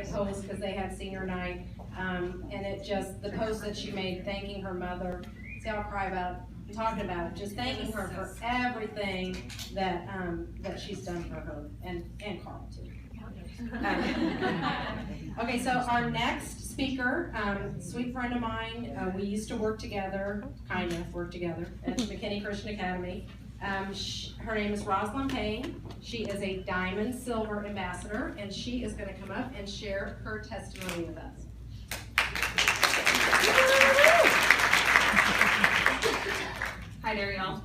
post because they had senior night, and it just, the post that she made thanking her mother, see, I'll cry about talking about it, just thanking her for everything that that she's done for her, and Carl too. Okay, so our next speaker, sweet friend of mine, we used to work together, kind of work together at McKinney Christian Academy. Her name is Rosalind Payne. She is a Diamond Silver Ambassador, and she is going to come up and share her testimony with us. Hi there, y'all.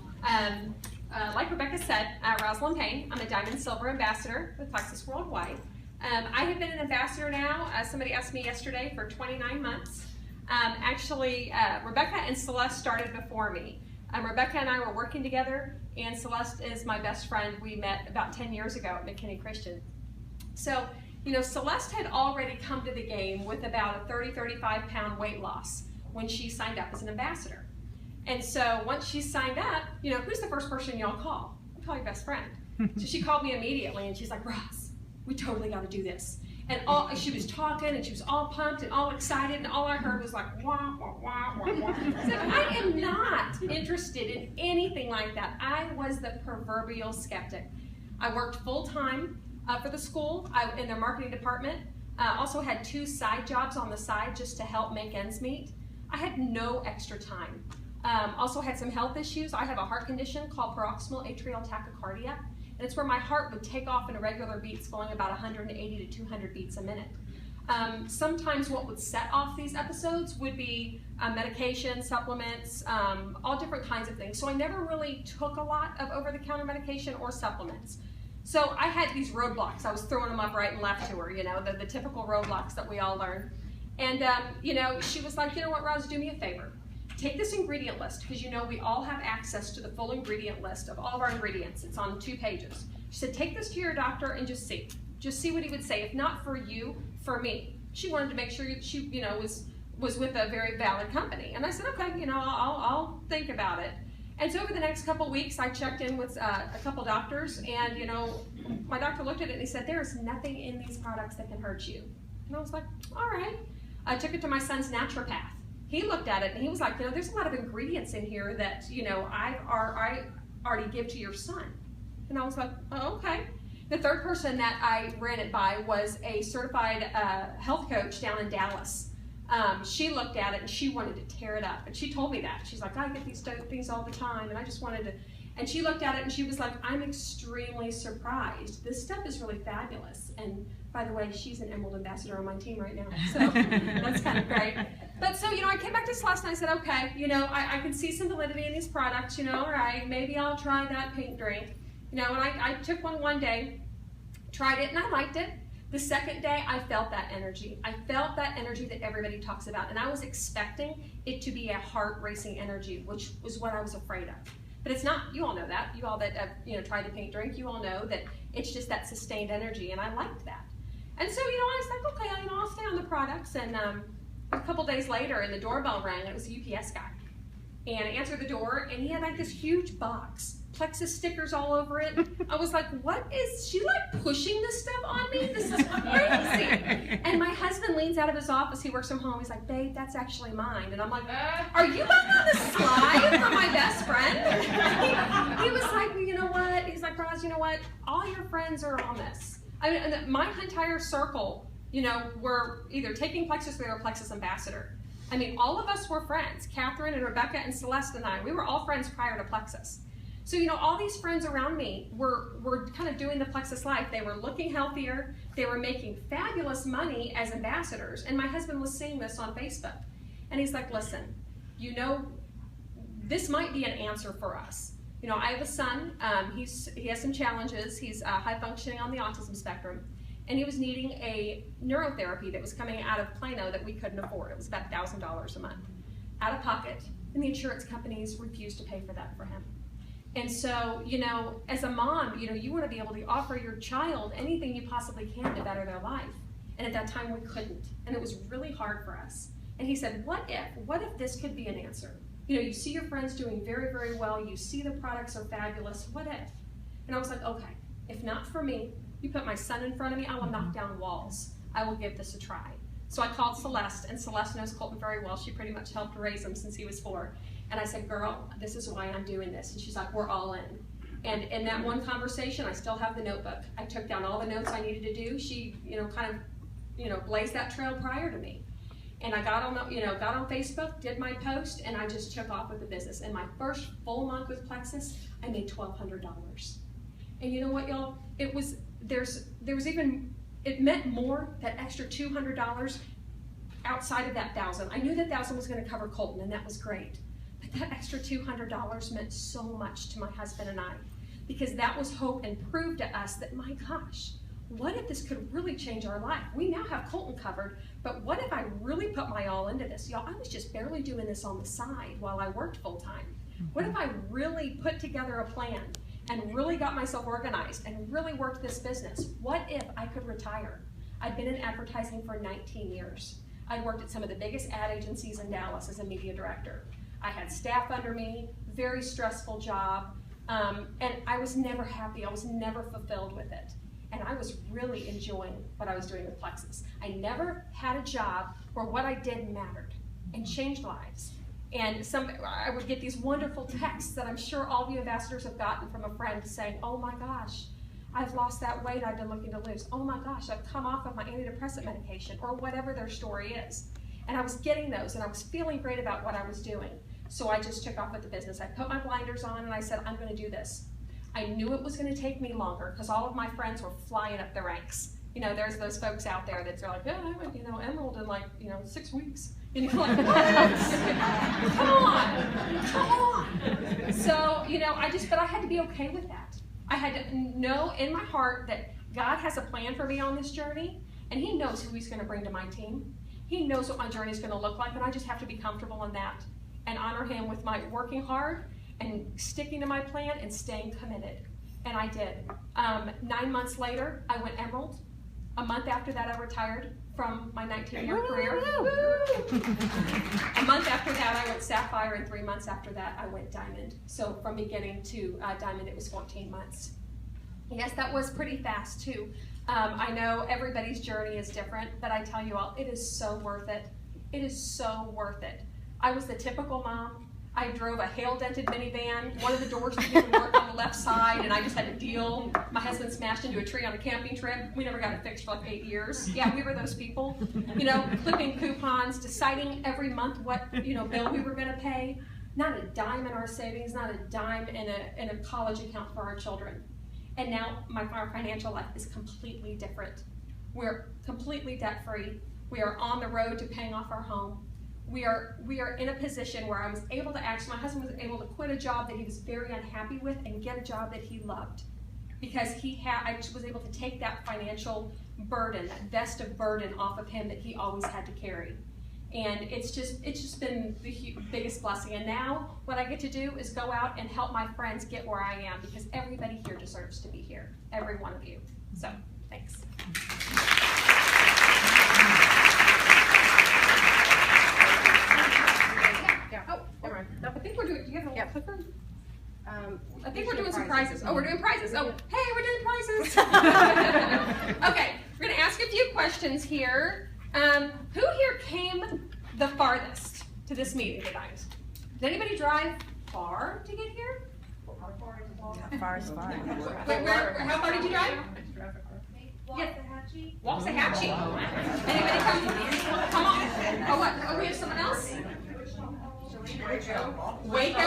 Like Rebecca said, Rosalind Payne. I'm a Diamond Silver Ambassador with Plexus Worldwide. I have been an ambassador now, somebody asked me yesterday, for 29 months. Actually, Rebecca and Celeste started before me. Rebecca and I were working together, and Celeste is my best friend. We met about 10 years ago at McKinney Christian. So, you know, Celeste had already come to the game with about a 30-35 pound weight loss when she signed up as an ambassador. And so once she signed up, you know, who's the first person y'all call? You call your best friend. So she called me immediately, and she's like, Ross, we totally got to do this. And she was talking, and she was all pumped and all excited, and all I heard was like, wah, wah, wah, wah, wah. I said, I am not interested in anything like that. I was the proverbial skeptic. I worked full-time for the school in their marketing department. Also had 2 side jobs on the side just to help make ends meet. I had no extra time. Also had some health issues. I have a heart condition called paroxysmal atrial tachycardia, and it's where my heart would take off in irregular beats going about 180 to 200 beats a minute. Sometimes what would set off these episodes would be medication, supplements, all different kinds of things. So I never really took a lot of over-the-counter medication or supplements. So I had these roadblocks. I was throwing them up right and left to her, you know, the typical roadblocks that we all learn. And, you know, she was like, you know what, Roz, do me a favor. Take this ingredient list, because you know we all have access to the full ingredient list of all of our ingredients. It's on 2 pages. She said, take this to your doctor and just see. Just see what he would say. If not for you, for me. She wanted to make sure she, you know, was with a very valid company. And I said, okay, you know, I'll think about it. And so over the next couple weeks, I checked in with a couple doctors, and you know, my doctor looked at it and he said, there's nothing in these products that can hurt you. And I was like, all right. I took it to my son's naturopath. He looked at it and he was like, you know, there's a lot of ingredients in here that, you know, I already give to your son. And I was like, oh, okay. The third person that I ran it by was a certified health coach down in Dallas. She looked at it and she wanted to tear it up. And she told me that. She's like, I get these things all the time, and I just wanted to. And she looked at it and she was like, I'm extremely surprised. This stuff is really fabulous. And by the way, she's an Emerald Ambassador on my team right now. So that's kind of great. But so, you know, I came back to Celeste and I said, okay, you know, I can see some validity in these products, you know, all right, maybe I'll try that pink drink. You know, and I took one day, tried it, and I liked it. The second day, I felt that energy. I felt that energy that everybody talks about, and I was expecting it to be a heart-racing energy, which was what I was afraid of. But it's not. You all know that. You all that have, you know, tried the pink drink, you all know that it's just that sustained energy, and I liked that. And so, you know, I was like, okay, you know, I'll stay on the products. And a couple days later, and the doorbell rang, and it was a UPS guy. And I answered the door, and he had like this huge box, Plexus stickers all over it. I was like, what is she like pushing this stuff on me? This is crazy. And my husband leans out of his office. He works from home. He's like, babe, that's actually mine. And I'm like, are you up on the slide for my best friend? He was like, well, you know what? He's like, Roz, you know what? All your friends are on this. I mean, my entire circle, you know, were either taking Plexus or they were Plexus ambassador. I mean, all of us were friends. Catherine and Rebecca and Celeste and I, we were all friends prior to Plexus. So, you know, all these friends around me were kind of doing the Plexus life. They were looking healthier. They were making fabulous money as ambassadors. And my husband was seeing this on Facebook. And he's like, listen, you know, this might be an answer for us. You know, I have a son. He has some challenges. He's high functioning on the autism spectrum. And he was needing a neurotherapy that was coming out of Plano that we couldn't afford. It was about $1,000 a month out of pocket. And the insurance companies refused to pay for that for him. And so, you know, as a mom, you know, you want to be able to offer your child anything you possibly can to better their life. And at that time we couldn't. And it was really hard for us. And he said, what if this could be an answer? You know, you see your friends doing very, very well. You see the products are fabulous. What if? And I was like, okay, if not for me, you put my son in front of me, I will knock down walls. I will give this a try. So I called Celeste, and Celeste knows Colton very well. She pretty much helped raise him since he was 4. And I said, girl, this is why I'm doing this. And she's like, we're all in. And in that one conversation, I still have the notebook. I took down all the notes I needed to do. She, blazed that trail prior to me. And I got on Facebook, did my post, and I just took off with the business. And my first full month with Plexus, I made $1,200. And you know what, y'all? It meant more, that extra $200 outside of that $1,000. I knew that $1,000 was going to cover Colton, and that was great. But that extra $200 meant so much to my husband and I, because that was hope and proved to us that, my gosh, what if this could really change our life? We now have Colton covered, but what if I really put my all into this? Y'all, I was just barely doing this on the side while I worked full time. What if I really put together a plan and really got myself organized and really worked this business? What if I could retire? I've been in advertising for 19 years. I worked at some of the biggest ad agencies in Dallas as a media director. I had staff under me, very stressful job, and I was never happy. I was never fulfilled with it. And I was really enjoying what I was doing with Plexus. I never had a job where what I did mattered and changed lives. And I would get these wonderful texts that I'm sure all of you ambassadors have gotten from a friend saying, oh my gosh, I've lost that weight I've been looking to lose. Oh my gosh, I've come off of my antidepressant medication, or whatever their story is. And I was getting those, and I was feeling great about what I was doing. So I just took off with the business. I put my blinders on, and I said, I'm going to do this. I knew it was going to take me longer, because all of my friends were flying up the ranks. There's those folks out there that are like, yeah, I went, Emerald in 6 weeks. Like, what? Come on. So, but I had to be okay with that. I had to know in my heart that God has a plan for me on this journey, and He knows who He's going to bring to my team. He knows what my journey is going to look like, and I just have to be comfortable in that and honor Him with my working hard and sticking to my plan and staying committed. And I did. 9 months later, I went Emerald. A month after that, I retired from my 19-year career. A month after that, I went Sapphire, and 3 months after that, I went Diamond. So from beginning to Diamond, it was 14 months. Yes, that was pretty fast too. I know everybody's journey is different, but I tell you all, it is so worth it. It is so worth it. I was the typical mom. I drove a hail-dented minivan. One of the doors didn't work on the left side, and I just had to deal. My husband smashed into a tree on a camping trip. We never got it fixed for like 8 years. Yeah, we were those people. Clipping coupons, deciding every month what bill we were going to pay. Not a dime in our savings, not a dime in a college account for our children. And now our financial life is completely different. We're completely debt-free. We are on the road to paying off our home. We are in a position where my husband was able to quit a job that he was very unhappy with and get a job that he loved, because I was able to take that financial burden, that vest of burden off of him that he always had to carry. And it's just been the biggest blessing. And now what I get to do is go out and help my friends get where I am, because everybody here deserves to be here, every one of you. So, thanks. I think we're doing, do you have a little clicker? I think we're doing some prizes. Oh, we're doing prizes. Oh, hey, we're doing prizes. Okay, we're going to ask a few questions here. Who here came the farthest to this meeting tonight? Did anybody drive far to get here? Far is far. Wait, how far did you drive? Waxahachie. Anybody come on. Oh, what? Oh, we have someone else? Waco?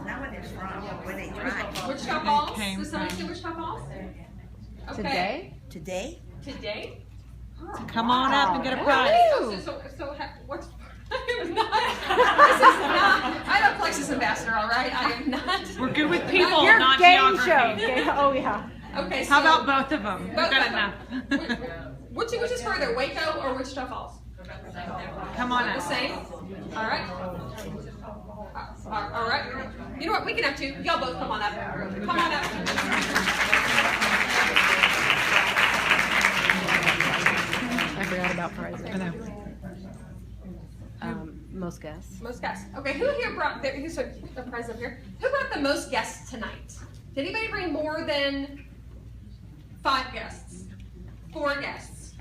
Not when they're from, where they drive. Wichita Falls? Does somebody say Wichita Falls? Okay. Today? Come on up and get a prize. What's it was not. This is not. I'm a Plexus ambassador, all right? I am not. We're good with people, Your not game geography. show. Oh yeah. Okay. How about both of them? Both Good of enough. Which is further, Waco or Wichita Falls? Come on The up. same. All right. All right. You know what? We can have two. Y'all both come on up. Come on up. I forgot about prizes. I know. Most guests. Most guests. Okay, who here brought, who's a prize up here? Who brought the most guests tonight? Did anybody bring more than 5 guests? 4 guests?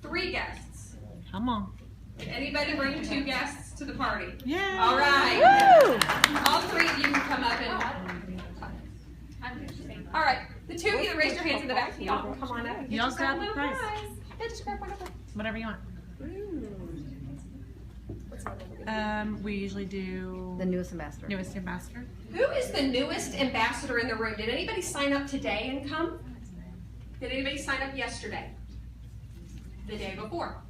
3 guests. Come on. Anybody bring 2 guests to the party? Yeah. All right. Woo! All 3 of you can come up and. All right. The 2 of you that raised your hands in the back, y'all can come on up and get Y'all yourself a grab the little prize. prize. Yeah, just grab one of them. Whatever you want. We usually do The newest ambassador. newest ambassador. Who is the newest ambassador in the room? Did anybody sign up today and come? Did anybody sign up yesterday? The day before?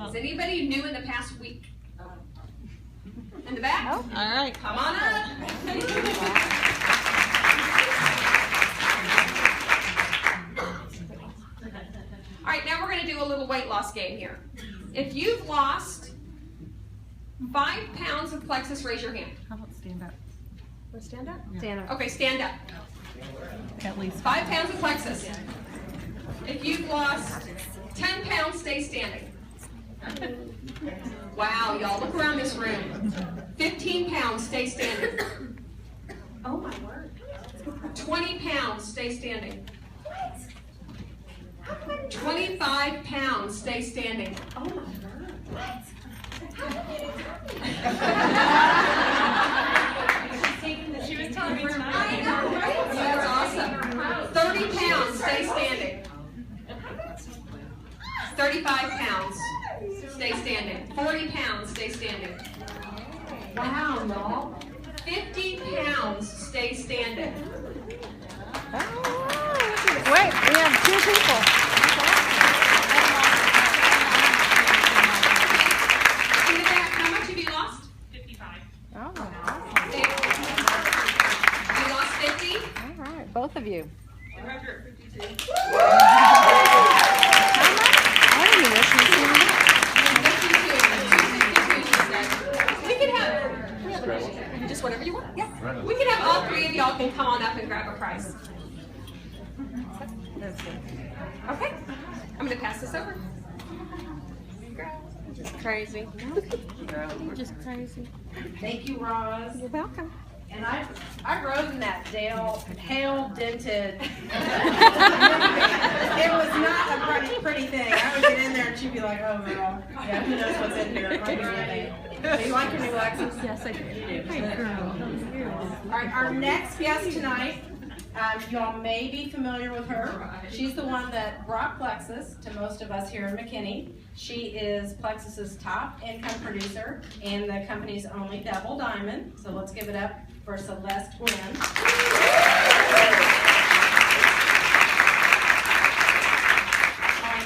Is anybody new in the past week? In the back? Oh. All right. Come on up. All right, now we're going to do a little weight loss game here. If you've lost 5 pounds of Plexus, raise your hand. How about stand up? Want to stand up? Stand up. Okay, stand up. At least. 5 pounds of Plexus. If you've lost 10 pounds, stay standing. Wow, y'all, look around this room. 15 pounds, stay standing. Oh my word. 20 pounds, stay standing. 25 pounds, stay standing. Oh my word. She was telling me tonight. I know, right? That's awesome. 30 pounds, stay standing. 35 pounds, stay standing. 40 pounds, stay standing. Wow, y'all. 50 pounds, stay standing. Wait, we have 2 people. In the back, how much have you lost? 55. Oh, You lost 50? all right. Both of you. 152. I didn't even listen to you. 52, we can have, just whatever you want, yeah. We can have all 3 of y'all can come on up and grab a prize. Okay, I'm gonna pass this over. Just crazy. You're just crazy. Thank you, Roz. You're welcome. And I rode in that hail dented. It was not a pretty thing. I would get in there and she'd be like, "Oh girl, yeah, who knows what's in here?" It might be anything. Do you like your new Lexus? Yes, I do. You do. All right, our next guest tonight, y'all may be familiar with her. She's the one that brought Plexus to most of us here in McKinney. She is Plexus's top income producer and the company's only double diamond. So let's give it up for Celeste Gwynn.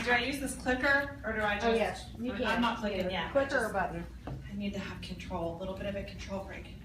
Do I use this clicker or do I just? Oh yes, you can. I'm not clicking yet. Clicker or button? I need to have control, a little bit of a control freak.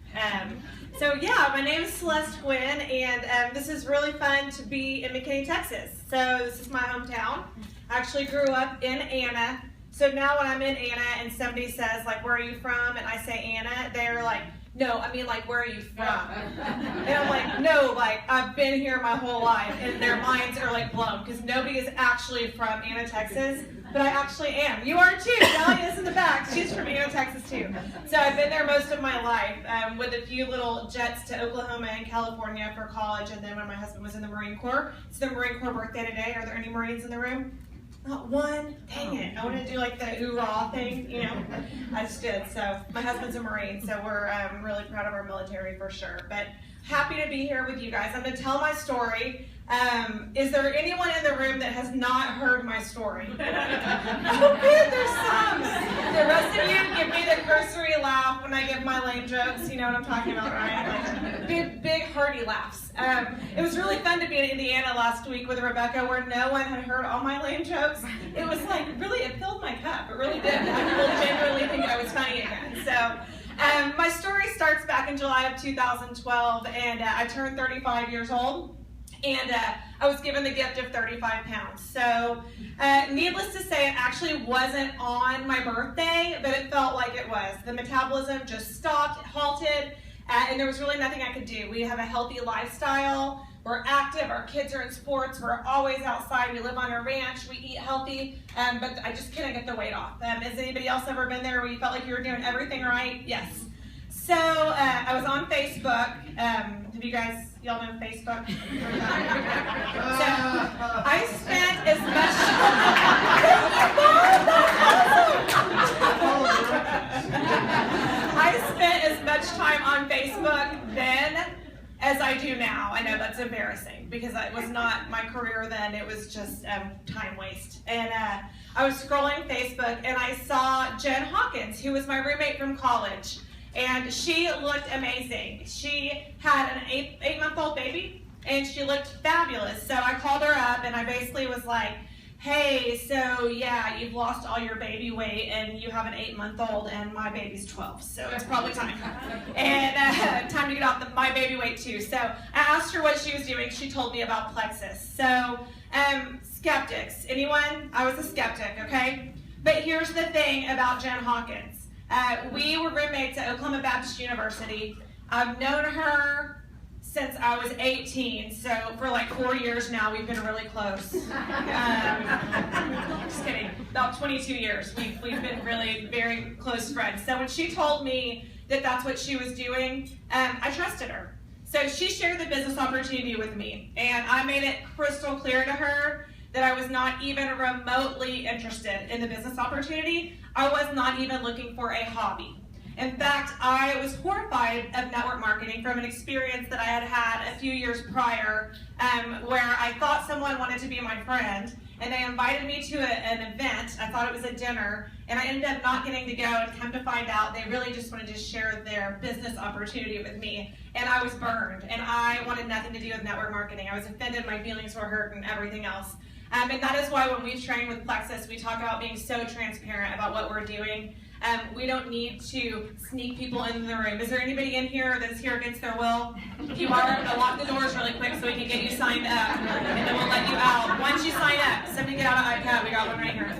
So yeah, my name is Celeste Gwynn, and this is really fun to be in McKinney, Texas. So this is my hometown. I actually grew up in Anna. So now when I'm in Anna and somebody says like, "Where are you from?" and I say Anna, they're like, "No, I mean like, where are you from?" And I'm like, "No, like I've been here my whole life," and their minds are like blown because nobody is actually from Anna, Texas. But I actually am. You are too. Dahlia's in the back. She's from Anna, Texas too. So I've been there most of my life with a few little jets to Oklahoma and California for college. And then when my husband was in the Marine Corps, it's the Marine Corps birthday today. Are there any Marines in the room? Not one. Dang it. I want to do like the hoorah thing, you know. I just did. So my husband's a Marine, so we're really proud of our military for sure. But happy to be here with you guys. I'm going to tell my story. Is there anyone in the room that has not heard my story? Oh, good, there's some. The rest of you give me the cursory laugh when I give my lame jokes. You know what I'm talking about, right? Like big, hearty laughs. It was really fun to be in Indiana last week with Rebecca, where no one had heard all my lame jokes. It was like really, it filled my cup. It really did. People genuinely think I was funny again. So. My story starts back in July of 2012, and I turned 35 years old. And I was given the gift of 35 pounds. So needless to say, it actually wasn't on my birthday, but it felt like it was. The metabolism just stopped, halted, and there was really nothing I could do. We have a healthy lifestyle. We're active. Our kids are in sports. We're always outside. We live on a ranch. We eat healthy, but I just couldn't get the weight off. Has anybody else ever been there where you felt like you were doing everything right? Yes. So I was on Facebook. Have you guys, y'all know Facebook? So I spent as much because it was not my career then. It was just time waste. And I was scrolling Facebook and I saw Jen Hawkins, who was my roommate from college. And she looked amazing. She had an eight-month-old baby and she looked fabulous. So I called her up and I basically was like, hey, so yeah, you've lost all your baby weight and you have an 8-month-old and my baby's 12, so it's probably time. And time to get off my baby weight too. So I asked her what she was doing. She told me about Plexus. So skeptics, anyone? I was a skeptic, okay? But here's the thing about Jen Hawkins. We were roommates at Oklahoma Baptist University. I've known her since I was 18, so for like 4 years now, we've been really close. Just kidding, about 22 years. We've been really very close friends. So when she told me that that's what she was doing, I trusted her. So she shared the business opportunity with me, and I made it crystal clear to her that I was not even remotely interested in the business opportunity. I was not even looking for a hobby. In fact, I was horrified of network marketing from an experience that I had had a few years prior where I thought someone wanted to be my friend and they invited me to an event. I thought it was a dinner and I ended up not getting to go, and come to find out they really just wanted to share their business opportunity with me, and I was burned and I wanted nothing to do with network marketing. I was offended, my feelings were hurt and everything else. And that is why when we train with Plexus, we talk about being so transparent about what we're doing. We don't need to sneak people into the room. Is there anybody in here that's here against their will? If you are, I'll lock the doors really quick so we can get you signed up, and then we'll let you out. Once you sign up, somebody get out an iPad. We got one right here.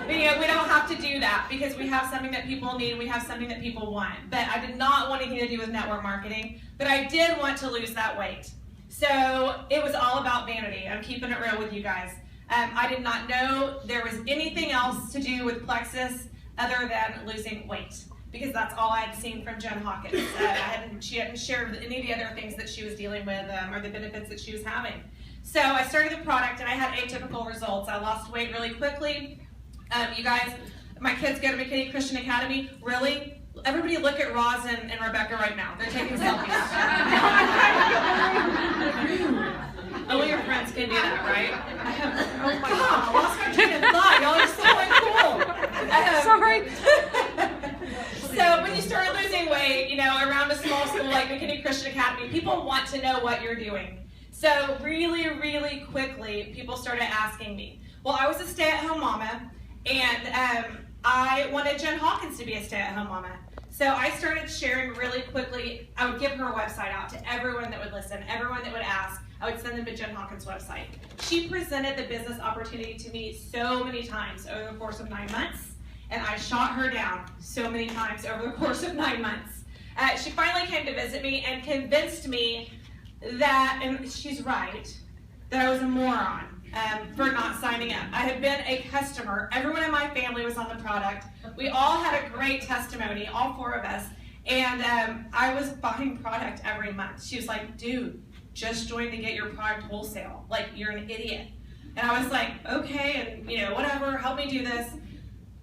But we don't have to do that because we have something that people need. We have something that people want. But I did not want anything to do with network marketing, but I did want to lose that weight. So it was all about vanity. I'm keeping it real with you guys. I did not know there was anything else to do with Plexus other than losing weight, because that's all I had seen from Jen Hawkins. She hadn't shared any of the other things that she was dealing with or the benefits that she was having. So I started the product and I had atypical results. I lost weight really quickly. You guys, my kids go to McKinney Christian Academy. Really? Everybody look at Roz and Rebecca right now. They're taking selfies. Only your friends can do that, right? Oh my God, I lost my train of thought. Y'all are so cool. Sorry. So when you start losing weight, around a small school like McKinney Christian Academy, people want to know what you're doing. So really, really quickly, people started asking me. Well, I was a stay-at-home mama, and I wanted Jen Hawkins to be a stay-at-home mama. So I started sharing really quickly. I would give her website out to everyone that would listen, everyone that would ask. I would send them to Jen Hawkins' website. She presented the business opportunity to me so many times over the course of 9 months, and I shot her down so many times over the course of 9 months. She finally came to visit me and convinced me that, and she's right, that I was a moron for not signing up. I had been a customer. Everyone in my family was on the product. We all had a great testimony, all 4 of us, and I was buying product every month. She was like, dude, just join to get your product wholesale. Like, you're an idiot. And I was like, okay, and whatever, help me do this.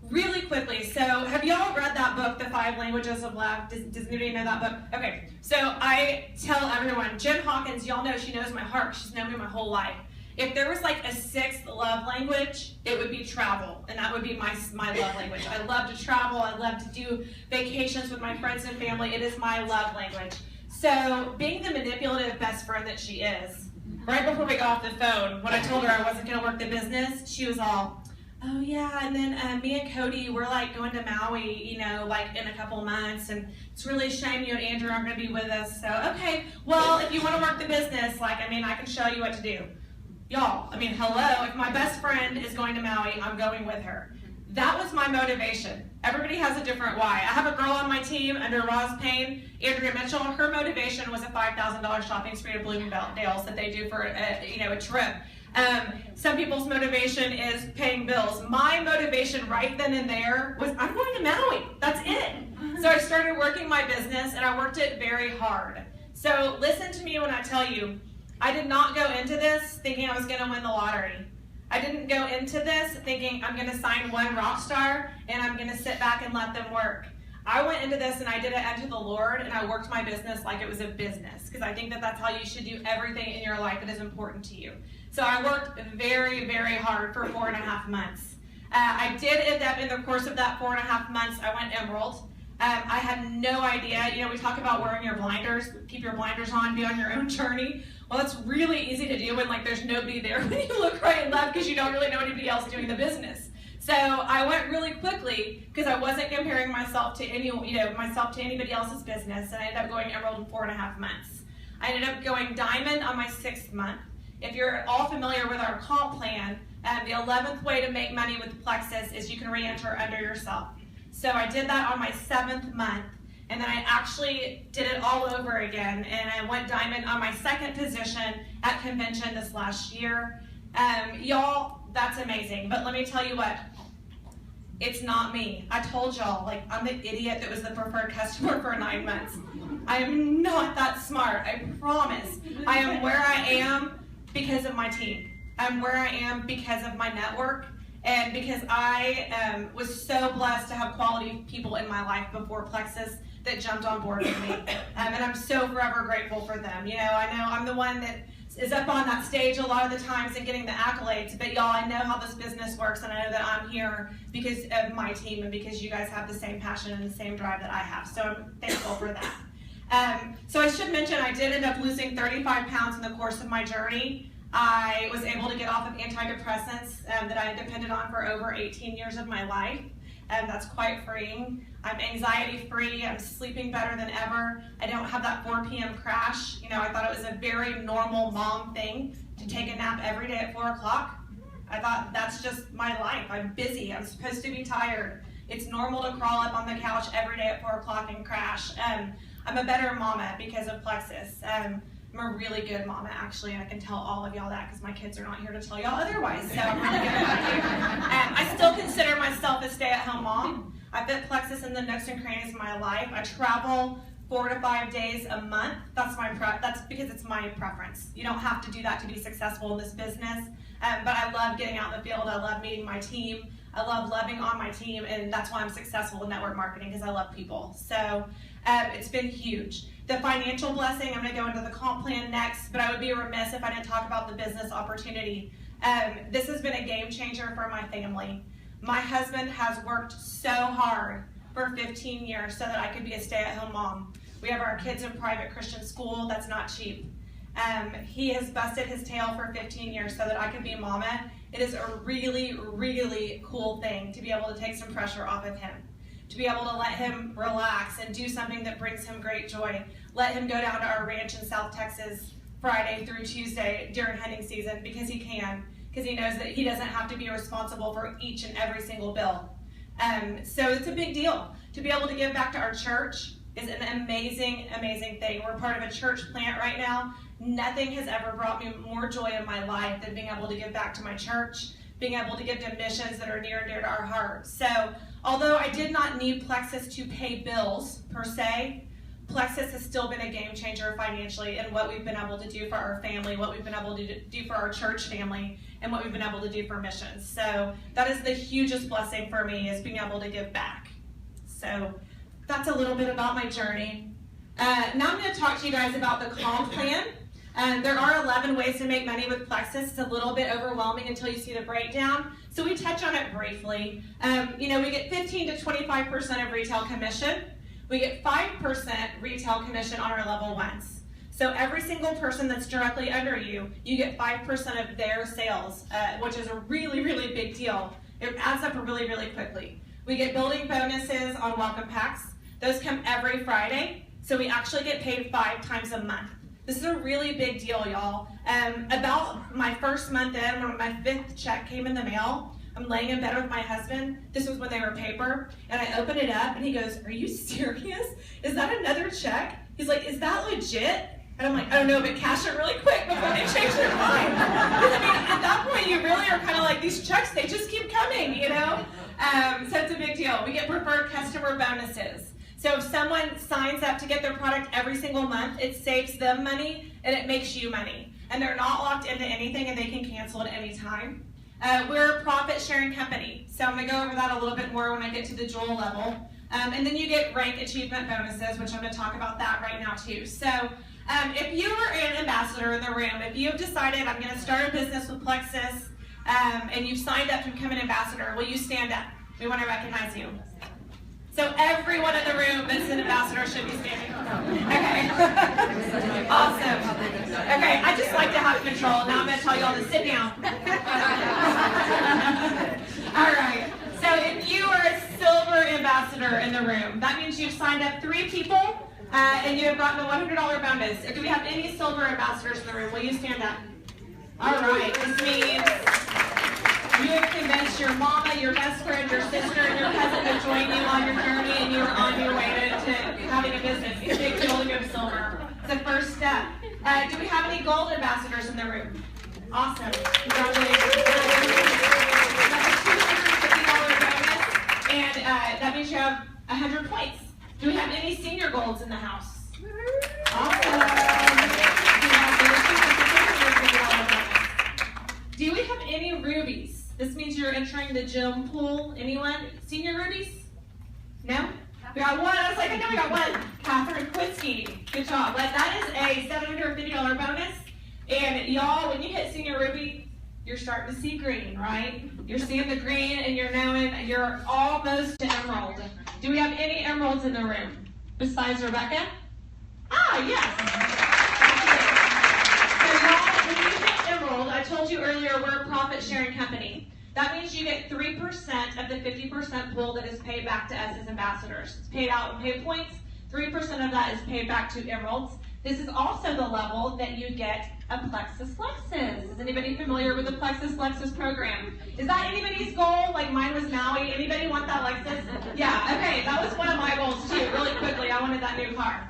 Really quickly, so have y'all read that book, The 5 Languages of Love? Does anybody know that book? Okay, so I tell everyone, Jen Hawkins, y'all know she knows my heart. She's known me my whole life. If there was like a 6th love language, it would be travel, and that would be my love language. I love to travel. I love to do vacations with my friends and family. It is my love language. So being the manipulative best friend that she is, right before we got off the phone, when I told her I wasn't going to work the business, she was all, oh yeah, and then me and Cody, we're like going to Maui, like in a couple months, and it's really a shame you and Andrew aren't going to be with us. So, okay, well, if you want to work the business, I can show you what to do. Y'all, hello, if my best friend is going to Maui, I'm going with her. That was my motivation. Everybody has a different why. I have a girl on my team under Roz Payne, Andrea Mitchell. Her motivation was a $5,000 shopping spree to Bloomingdale's that they do for a trip. Some people's motivation is paying bills. My motivation right then and there was I'm going to Maui. That's it. So I started working my business, and I worked it very hard. So listen to me when I tell you, I did not go into this thinking I was going to win the lottery. I didn't go into this thinking I'm going to sign one rock star and I'm going to sit back and let them work. I went into this and I did it unto the Lord, and I worked my business like it was a business, because I think that that's how you should do everything in your life that is important to you. So I worked very, very hard for 4.5 months. I did end up, in the course of that 4.5 months, I went emerald. I had no idea. You know, we talk about wearing your blinders, keep your blinders on, be on your own journey. Well, that's really easy to do when there's nobody there when you look right and left, because you don't really know anybody else doing the business. So I went really quickly because I wasn't comparing myself to anybody else's business, and I ended up going emerald in 4.5 months. I ended up going diamond on my 6th month. If you're at all familiar with our comp plan, the 11th way to make money with Plexus is you can re-enter under yourself. So I did that on my 7th month, and then I actually did it all over again, and I went diamond on my 2nd position at convention this last year. Y'all, that's amazing, but let me tell you what, it's not me. I told y'all, I'm the idiot that was the preferred customer for 9 months. I am not that smart, I promise. I am where I am because of my team. I'm where I am because of my network, and because I was so blessed to have quality people in my life before Plexus that jumped on board with me. And I'm so forever grateful for them. You know, I know I'm the one that is up on that stage a lot of the times and getting the accolades, but y'all, I know how this business works, and I know that I'm here because of my team and because you guys have the same passion and the same drive that I have. So I'm thankful for that. So I should mention, I did end up losing 35 pounds in the course of my journey. I was able to get off of antidepressants that I had depended on for over 18 years of my life. That's quite freeing. I'm anxiety free. I'm sleeping better than ever. I don't have that 4 p.m. crash. You know, I thought it was a very normal mom thing to take a nap every day at 4 o'clock. I thought that's just my life. I'm busy. I'm supposed to be tired. It's normal to crawl up on the couch every day at 4 o'clock and crash. I'm a better mama because of Plexus. I'm a really good mama, actually, and I can tell all of y'all that because my kids are not here to tell y'all otherwise, so I'm really good at it. I still consider myself a stay-at-home mom. I fit Plexus in the nooks and crannies of my life. I travel 4 to 5 days a month. That's because it's my preference. You don't have to do that to be successful in this business, but I love getting out in the field. I love meeting my team. I love loving on my team, and that's why I'm successful in network marketing, because I love people. So it's been huge. The financial blessing, I'm going to go into the comp plan next, but I would be remiss if I didn't talk about the business opportunity. This has been a game changer for my family. My husband has worked so hard for 15 years so that I could be a stay-at-home mom. We have our kids in private Christian school. That's not cheap. He has busted his tail for 15 years so that I could be a mama. It is a really, really cool thing to be able to take some pressure off of him, to be able to let him relax and do something that brings him great joy. Let him go down to our ranch in South Texas Friday through Tuesday during hunting season because he can, because he knows that he doesn't have to be responsible for each and every single bill. So it's a big deal. To be able to give back to our church is an amazing, amazing thing. We're part of a church plant right now. Nothing has ever brought me more joy in my life than being able to give back to my church, being able to give to missions that are near and dear to our hearts. So although I did not need Plexus to pay bills per se, Plexus has still been a game changer financially in what we've been able to do for our family, what we've been able to do for our church family, and what we've been able to do for missions. So that is the hugest blessing for me, is being able to give back. So that's a little bit about my journey. Now I'm going to talk to you guys about the comp plan. There are 11 ways to make money with Plexus. It's a little bit overwhelming until you see the breakdown. So we touch on it briefly. We get 15 to 25% of retail commission. We get 5% retail commission on our level ones. So every single person that's directly under you, you get 5% of their sales, which is a really, really big deal. It adds up really, really quickly. We get building bonuses on welcome packs. Those come every Friday. So we actually get paid 5 times a month. This is a really big deal, y'all. About my first month in, when my 5th check came in the mail, I'm laying in bed with my husband. This was when they were paper. And I open it up and he goes, "Are you serious? Is that another check?" He's like, "Is that legit?" And I'm like, "Oh no, but cash it really quick before they change their mind." Because at that point you really are kind of like, these checks, they just keep coming, So it's a big deal. We get preferred customer bonuses. So if someone signs up to get their product every single month, it saves them money and it makes you money. And they're not locked into anything and they can cancel at any time. We're a profit sharing company. So I'm going to go over that a little bit more when I get to the jewel level. And then you get rank achievement bonuses, which I'm going to talk about that right now too. So if you are an ambassador in the room, if you've decided I'm going to start a business with Plexus, and you've signed up to become an ambassador, will you stand up? We want to recognize you. So everyone in the room that's an ambassador should be standing. Okay. Awesome. Okay, I just like to have control. Now I'm going to tell you all to sit down. All right. So if you are a silver ambassador in the room, that means you've signed up 3 people and you have gotten a $100 bonus. Do we have any silver ambassadors in the room? Will you stand up? All right. This means you have convinced your mama, your best friend, your sister, and your cousin to join you on your journey, and you are on your way to having a business. It's a big deal to go silver. It's the first step. Do we have any gold ambassadors in the room? Awesome. Congratulations. That's a $250 bonus, and that means you have 100 points. Do we have any senior golds in the house? Awesome. Do we have any rubies? This means you're entering the gym pool. Anyone? Senior rubies? No? We got one. I was like, I know we got one. Catherine Quincy. Good job. But that is a $750 bonus. And y'all, when you hit senior ruby, you're starting to see green, right? You're seeing the green and you're knowing you're almost to emerald. Do we have any emeralds in the room besides Rebecca? Ah, yes. So y'all, when you hit emerald, I told you earlier we're a profit sharing company. That means you get 3% of the 50% pool that is paid back to us as ambassadors. It's paid out in pay points. 3% of that is paid back to emeralds. This is also the level that you get a Plexus Lexus. Is anybody familiar with the Plexus Lexus program? Is that anybody's goal? Like mine was Maui. Anybody want that Lexus? Yeah, okay, that was one of my goals too, really quickly. I wanted that new car.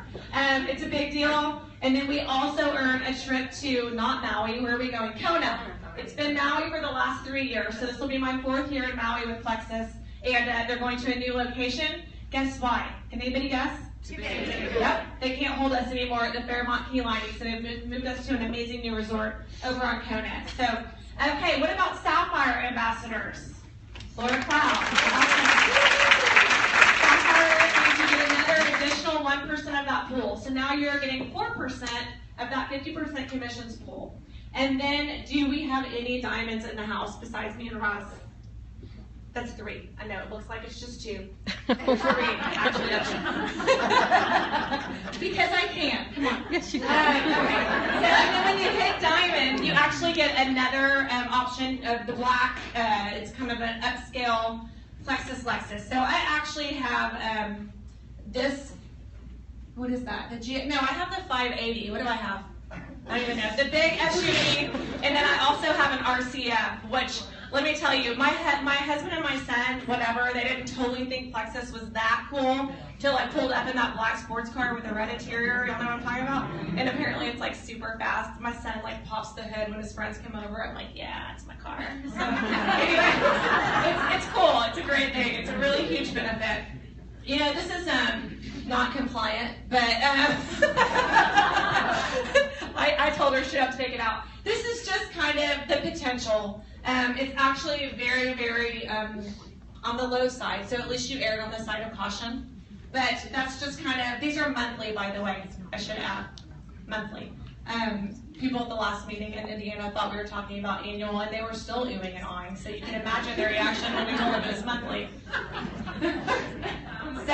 It's a big deal. And then we also earn a trip to, not Maui, where are we going? Kona. It's been Maui for the last 3 years, so this will be my 4th year in Maui with Plexus, and they're going to a new location. Guess why? Can anybody guess? Yep, they can't hold us anymore at the Fairmont Key Lining, so they've moved us to an amazing new resort over on Kona. So, okay, what about Sapphire ambassadors? Laura Cloud. Sapphire means you get another additional 1% of that pool. So now you're getting 4% of that 50% commissions pool. And then, do we have any diamonds in the house besides me and Roz? That's 3. I know, it looks like it's just 2. 3, actually. Because I can. Come on. Yes, you Okay. can. So, and then when you hit diamond, you actually get another option of the black. It's kind of an upscale Plexus Lexus. So I actually have this. What is that? No, I have the 580. What do I have? I don't even know. The big SUV, and then I also have an RCF, which, let me tell you, my husband and my son, whatever, they didn't totally think Plexus was that cool till I pulled up in that black sports car with the red interior. Y'all know what I'm talking about? And apparently it's like super fast. My son like pops the hood when his friends come over. I'm like, yeah, it's my car. So anyway, it's cool. It's a great thing. It's a really huge benefit. You know, this is not compliant, but I told her she'd have to take it out. This is just kind of the potential. It's actually very, very on the low side, so at least you erred on the side of caution. But that's just kind of, these are monthly, by the way, I should add, monthly. People at the last meeting in Indiana thought we were talking about annual, and they were still oohing and awing, so you can imagine their reaction when we told them it was monthly. So,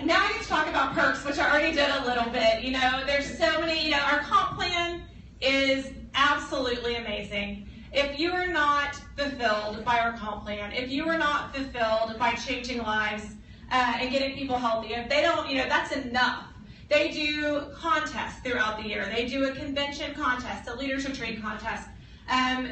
now I get to talk about perks, which I already did a little bit. You know, there's so many, you know, our comp plan is absolutely amazing. If you are not fulfilled by our comp plan, if you are not fulfilled by changing lives and getting people healthy, if they don't, you know, that's enough. They do contests throughout the year. They do a convention contest, a leaders retreat contest.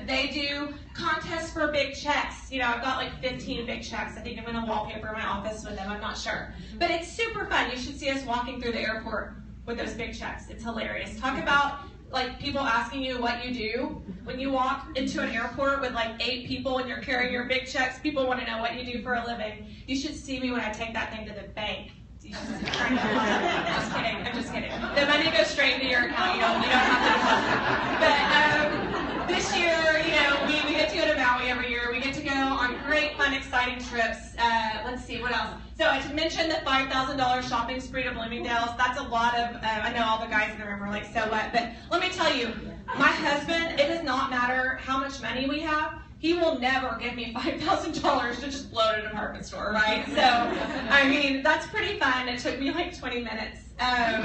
They do contests for big checks. You know, I've got like 15 big checks. I think I'm going to wallpaper my office with them. I'm not sure. But it's super fun. You should see us walking through the airport with those big checks. It's hilarious. Talk about like people asking you what you do. When you walk into an airport with like 8 people and you're carrying your big checks, people want to know what you do for a living. You should see me when I take that thing to the bank. Just kidding. I'm just kidding. The money goes straight into your account. You don't have to deposit. But this year, we get to go to Maui every year. We get to go on great, fun, exciting trips. Let's see, what else? So I mentioned the $5,000 shopping spree to Bloomingdale's. That's a lot of, I know all the guys in the room are like, so what? But let me tell you, my husband, it does not matter how much money we have. He will never give me $5,000 to just blow at a department store, right? So, I mean, that's pretty fun. It took me like 20 minutes. Yeah,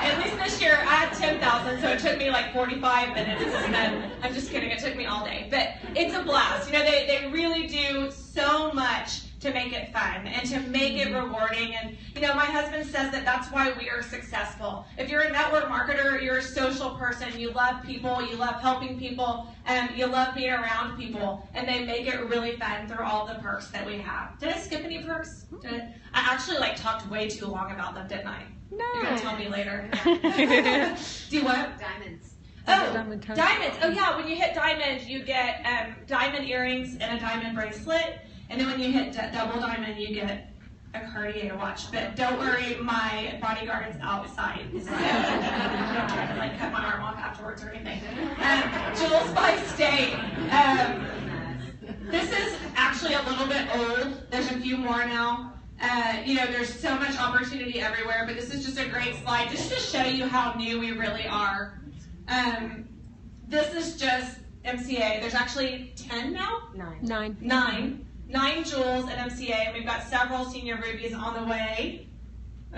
at least this year I had 10,000, so it took me like 45 minutes. And then, I'm just kidding, it took me all day. But it's a blast. They really do so much to make it fun and to make it rewarding. And, my husband says that that's why we are successful. If you're a network marketer, you're a social person, you love people, you love helping people, and you love being around people, and they make it really fun through all the perks that we have. Did I skip any perks? I actually talked way too long about them, didn't I? No. You're going to tell me later. Do what? Diamonds. Oh, diamonds. Oh, yeah, when you hit diamond, you get diamond earrings and a diamond bracelet. And then when you hit double diamond, you get a Cartier watch. But don't worry, my bodyguard is outside. So don't try to cut my arm off afterwards or anything. Jules by State. This is actually a little bit old. There's a few more now. There's so much opportunity everywhere, but this is just a great slide just to show you how new we really are. This is just MCA. There's actually 10 now? 9 jewels at MCA, and we've got several senior rubies on the way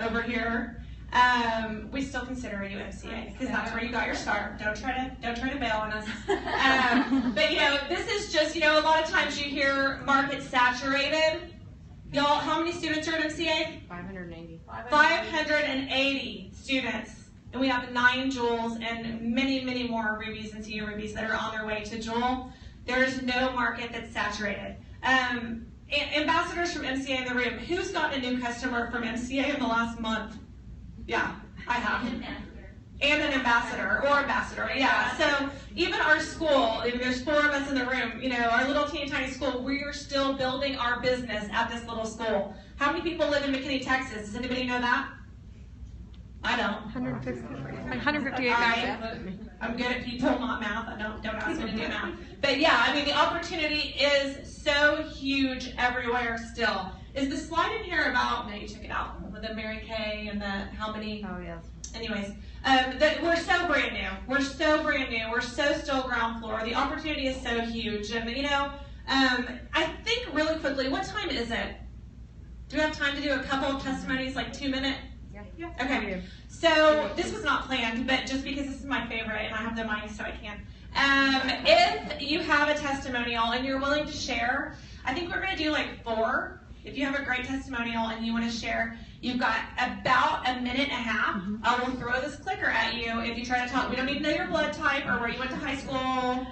over here. We still consider you MCA because that's where you got your start. Don't try to bail on us. But this is just a lot of times you hear market saturated. Y'all, how many students are at MCA? 580. 580 students, and we have 9 jewels and many, many more rubies and senior rubies that are on their way to jewel. There's no market that's saturated. Ambassadors from MCA in the room. Who's gotten a new customer from MCA in the last month? Yeah, I have. And an ambassador, yeah. So even our school, there's 4 of us in the room, our little teeny tiny school, we are still building our business at this little school. How many people live in McKinney, Texas? Does anybody know that? I don't. 158. Right. I'm good at people, not math. Don't ask me to do math. But yeah, the opportunity is so huge everywhere still. Is the slide in here about, no, you took it out, with the Mary Kay and the how many? Oh, yes. Anyways, we're so brand new. We're so brand new. We're so still ground floor. The opportunity is so huge. And, I think really quickly, what time is it? Do we have time to do a couple of testimonies, like 2 minutes? Yeah. Okay. So this was not planned, but just because this is my favorite and I have the mic so I can. If you have a testimonial and you're willing to share, I think we're going to do like 4. If you have a great testimonial and you want to share, you've got about a minute and a half. I will throw this clicker at you if you try to talk. We don't need to know your blood type or where you went to high school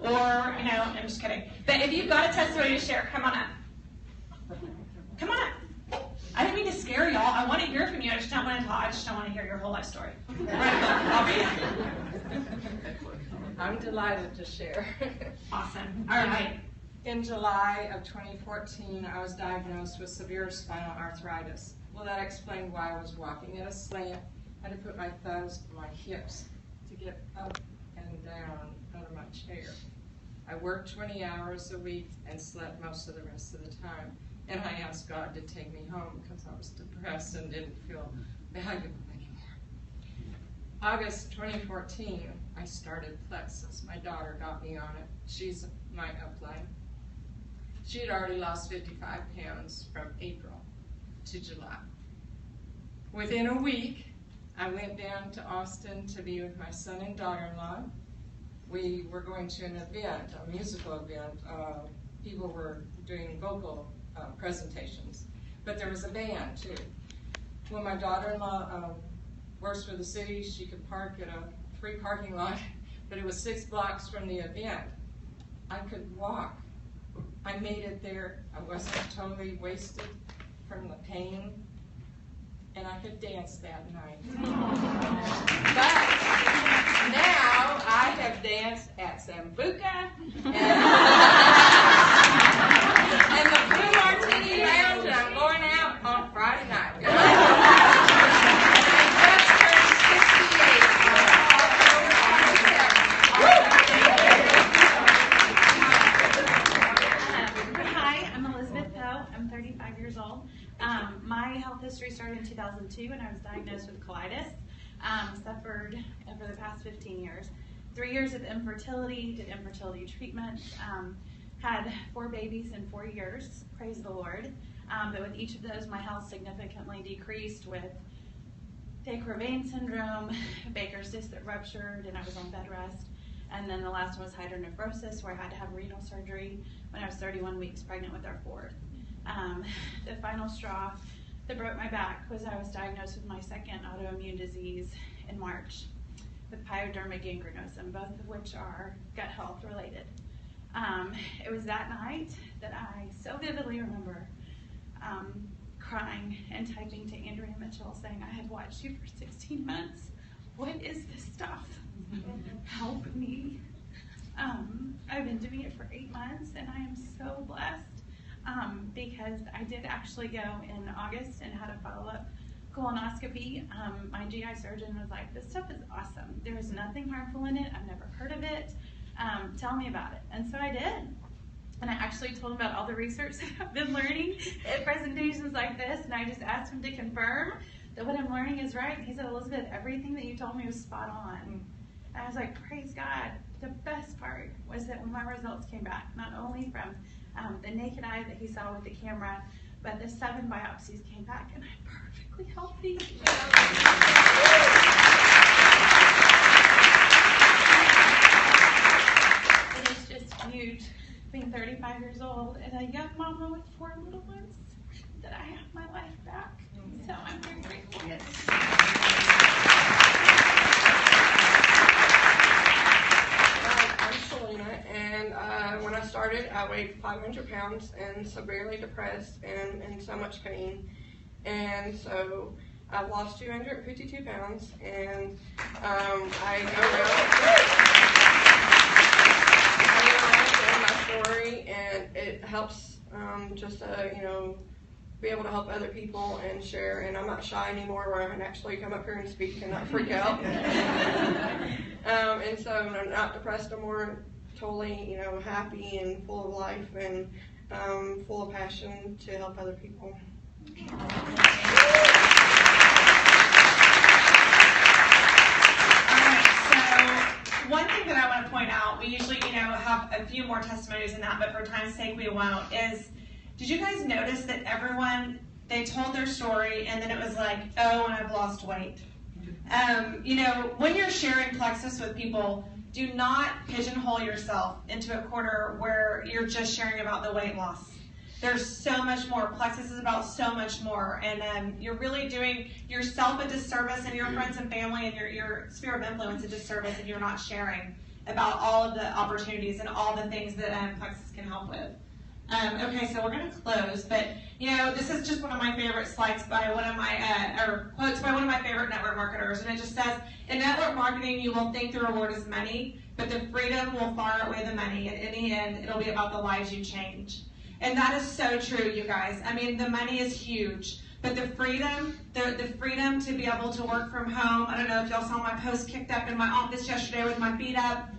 or, I'm just kidding. But if you've got a testimony to share, come on up. Come on up. I didn't mean to scare y'all. I want to hear from you. I just don't want to talk. I just don't want to hear your whole life story. I'll read it. I'm delighted to share. Awesome. All right. In July of 2014, I was diagnosed with severe spinal arthritis. Well, that explained why I was walking at a slant. I had to put my thumbs on my hips to get up and down out of my chair. I worked 20 hours a week and slept most of the rest of the time. And I asked God to take me home because I was depressed and didn't feel valuable anymore. August 2014, I started Plexus. My daughter got me on it. She's my upline. She had already lost 55 pounds from April to July. Within a week, I went down to Austin to be with my son and daughter-in-law. We were going to an event, a musical event. People were doing vocal presentations, but there was a band too. When my daughter-in-law works for the city, she could park at a free parking lot, but it was 6 blocks from the event. I could walk. I made it there. I wasn't totally wasted from the pain, and I could dance that night. But now I have danced at Sambuca and the Blue Martini Lounge, and I'm going out on I'm 35 years old. My health history started in 2002 when I was diagnosed with colitis. Suffered for the past 15 years. 3 years of infertility, did infertility treatment, had 4 babies in 4 years, praise the Lord. But with each of those, my health significantly decreased with sacral vein syndrome, Baker's cyst that ruptured, and I was on bed rest. And then the last one was hydronephrosis, where I had to have renal surgery when I was 31 weeks pregnant with our 4th. The final straw that broke my back was I was diagnosed with my second autoimmune disease in March with pyoderma gangrenosum, both of which are gut health related. It was that night that I so vividly remember crying and typing to Andrea Mitchell saying, I have watched you for 16 months. What is this stuff? Help me. I've been doing it for 8 months and I am so blessed because I did actually go in August and had a follow-up colonoscopy. My GI surgeon was like, this stuff is awesome. There is nothing harmful in it. I've never heard of it. Tell me about it. And so I did. And I actually told him about all the research that I've been learning at presentations like this, and I just asked him to confirm that what I'm learning is right. And he said, Elizabeth, everything that you told me was spot on. And I was like, praise God. The best part was that when my results came back, not only from the naked eye that he saw with the camera, but the 7 biopsies came back, and I'm perfectly healthy. It is just huge being 35 years old and a young mama with 4 little ones that I have my life back. So I'm very grateful. I'm Selena, and when I started, I weighed 500 pounds and severely depressed and in so much pain. And so I've lost 252 pounds, and I go around sharing my story, and it helps just to, be able to help other people and share. And I'm not shy anymore where I can actually come up here and speak and not freak out. And so I'm not depressed anymore, totally, happy and full of life and full of passion to help other people. One thing that I want to point out, we usually, have a few more testimonies than that, but for time's sake we won't, is did you guys notice that everyone, they told their story and then it was like, oh, and I've lost weight. When you're sharing Plexus with people, do not pigeonhole yourself into a corner where you're just sharing about the weight loss. There's so much more. Plexus is about so much more, and you're really doing yourself a disservice and your friends and family and your sphere of influence a disservice if you're not sharing about all of the opportunities and all the things that Plexus can help with. Okay, so we're going to close, but this is just one of my favorite slides by one of my, or quotes by one of my favorite network marketers, and it just says, in network marketing, you will think the reward is money, but the freedom will far outweigh the money, and in the end, it'll be about the lives you change. And that is so true, you guys. I mean, the money is huge, but the freedom, the freedom to be able to work from home. I don't know if y'all saw my post kicked up in my office yesterday with my feet up.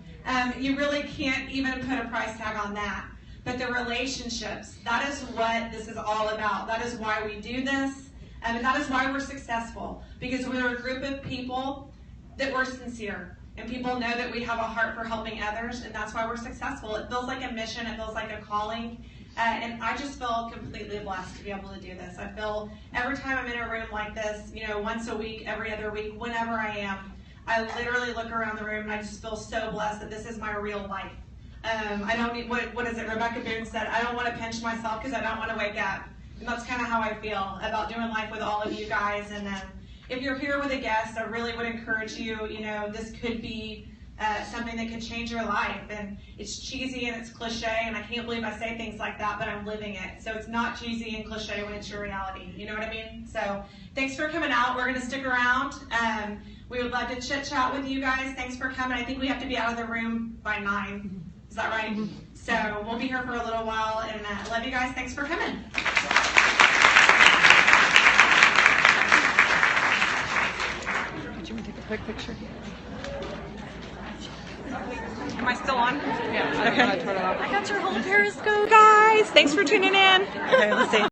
You really can't even put a price tag on that. But the relationships, that is what this is all about. That is why we do this, and that is why we're successful, because we're a group of people that we're sincere. And people know that we have a heart for helping others, and that's why we're successful. It feels like a mission. It feels like a calling. And I just feel completely blessed to be able to do this. I feel every time I'm in a room like this, once a week, every other week, whenever I am, I literally look around the room and I just feel so blessed that this is my real life. I don't need, what is it, Rebecca Boone said, I don't want to pinch myself because I don't want to wake up. And that's kind of how I feel about doing life with all of you guys. And if you're here with a guest, I really would encourage you, this could be something that could change your life. And it's cheesy and it's cliche, and I can't believe I say things like that, but I'm living it. So it's not cheesy and cliche when it's your reality. You know what I mean? So thanks for coming out. We're going to stick around. We would love to chit chat with you guys. Thanks for coming. I think we have to be out of the room by 9. Is that right? So we'll be here for a little while, and love you guys. Thanks for coming. Could you take a quick picture? Am I still on? Yeah. Okay. I got your whole Periscope, guys. guys. Thanks for tuning in. Okay, let's see.